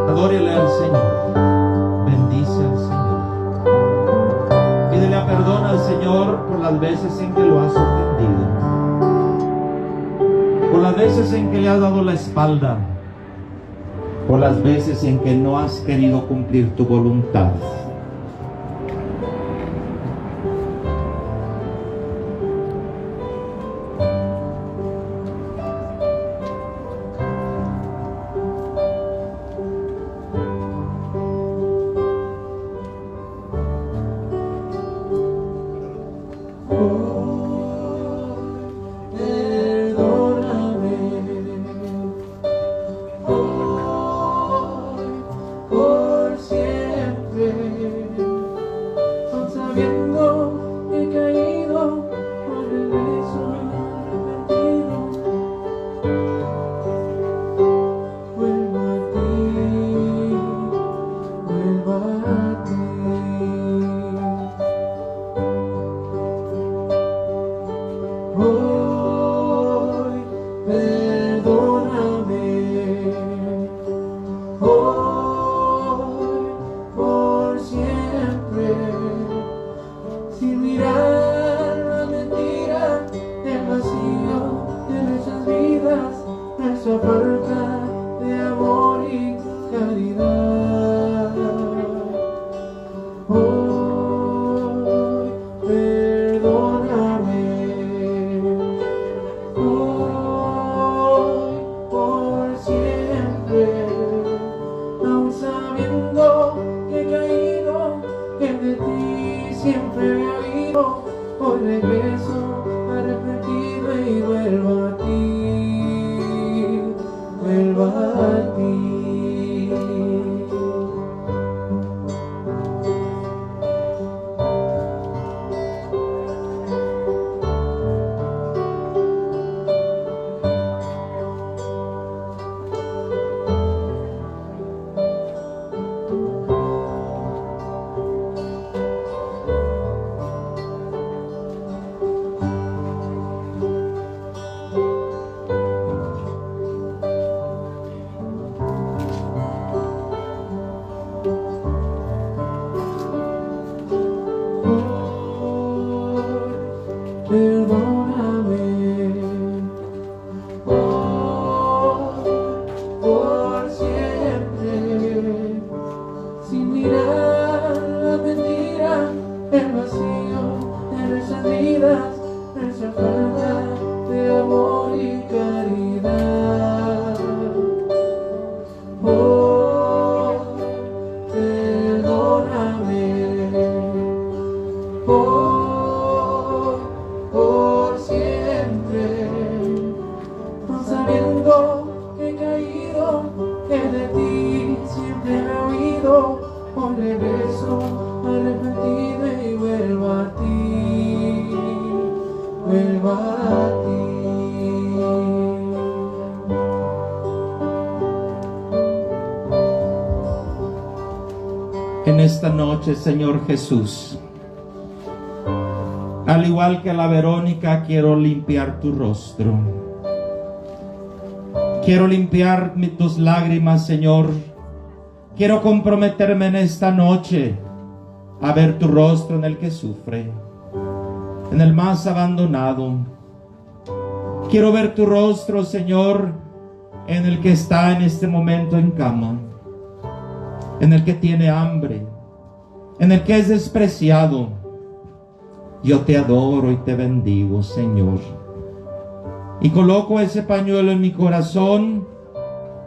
Adórele al Señor. Bendice al Señor. Pídele perdón al Señor por las veces en que lo has ofendido, por las veces en que le has dado la espalda, por las veces en que no has querido cumplir tu voluntad. Por siempre. En esta noche, Señor Jesús, al igual que la Verónica, quiero limpiar tu rostro. Quiero limpiar tus lágrimas, Señor. Quiero comprometerme en esta noche a ver tu rostro en el que sufre, en el más abandonado. Quiero ver tu rostro, Señor, en el que está en este momento en cama, en el que tiene hambre, en el que es despreciado. Yo te adoro y te bendigo, Señor. Y coloco ese pañuelo en mi corazón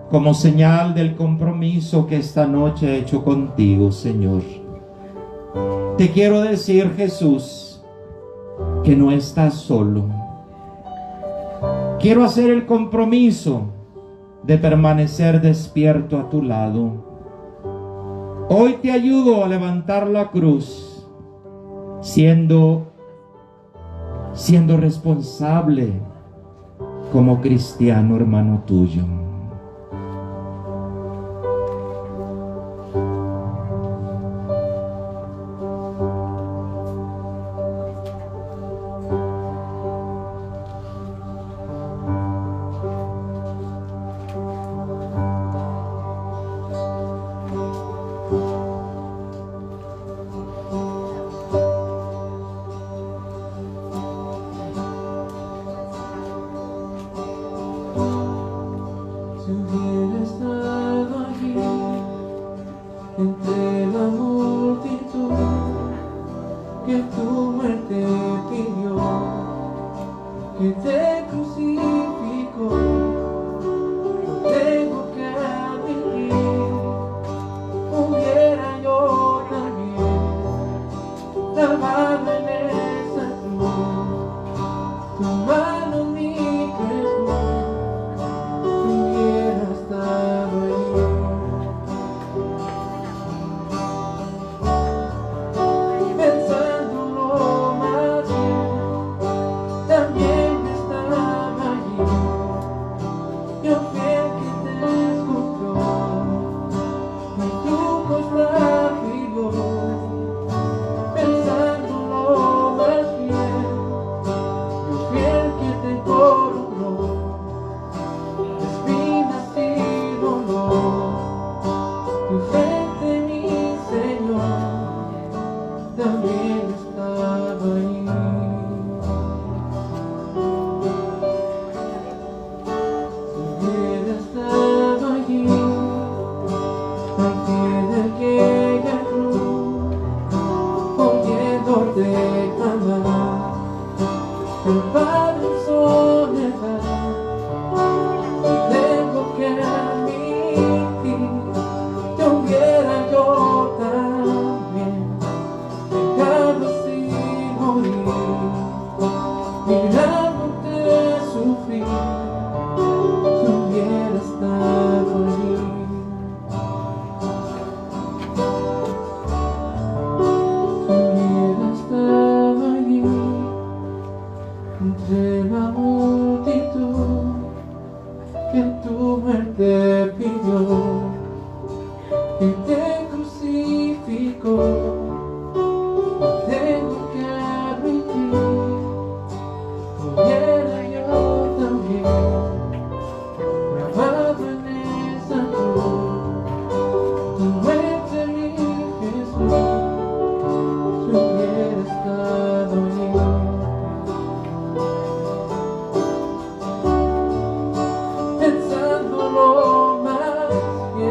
como señal del compromiso que esta noche he hecho contigo, Señor. Te quiero decir, Jesús, que no estás solo. Quiero hacer el compromiso de permanecer despierto a tu lado. Hoy te ayudo a levantar la cruz, siendo responsable como cristiano, hermano tuyo. Si hubiera estado allí entre la multitud que tu muerte pidió, que te crucificó, tengo que admitir, hubiera yo también salvado en esa cruz, tu mano mi Jesús. Entre la multitud que tu muerte pidió, que te crucificó, tengo que admitir, hubiera yo también grabado en esa cruz, tu muerte mi Jesús, si hubiera estado allí. Pensándolo más bien,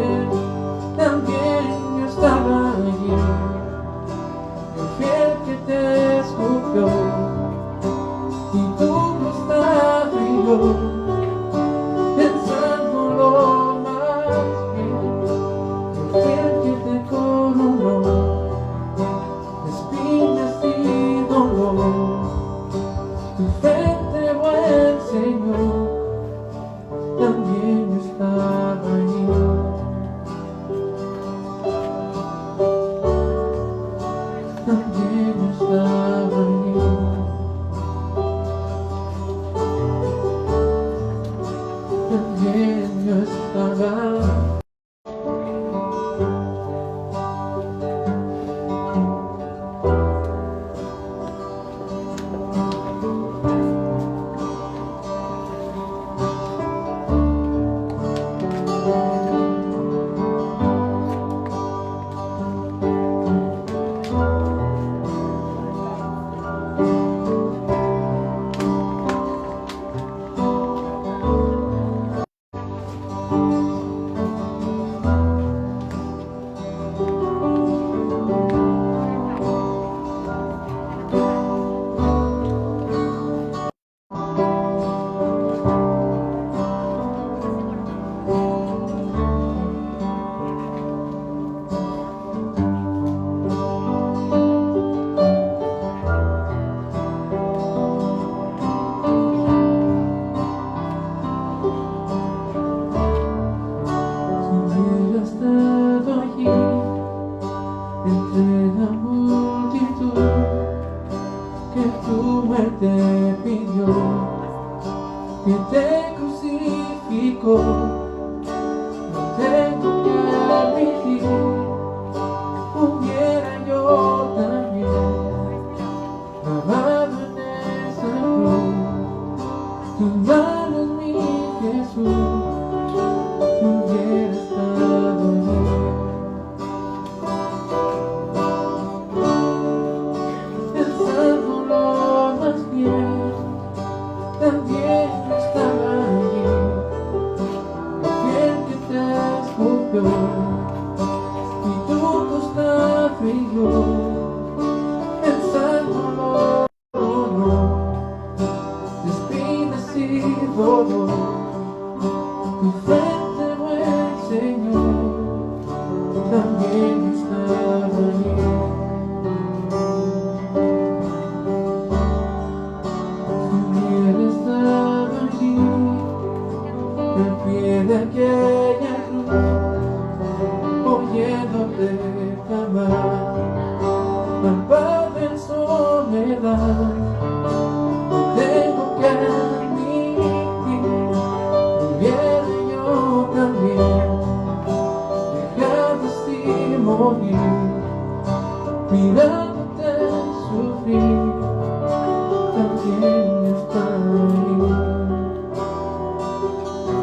Mira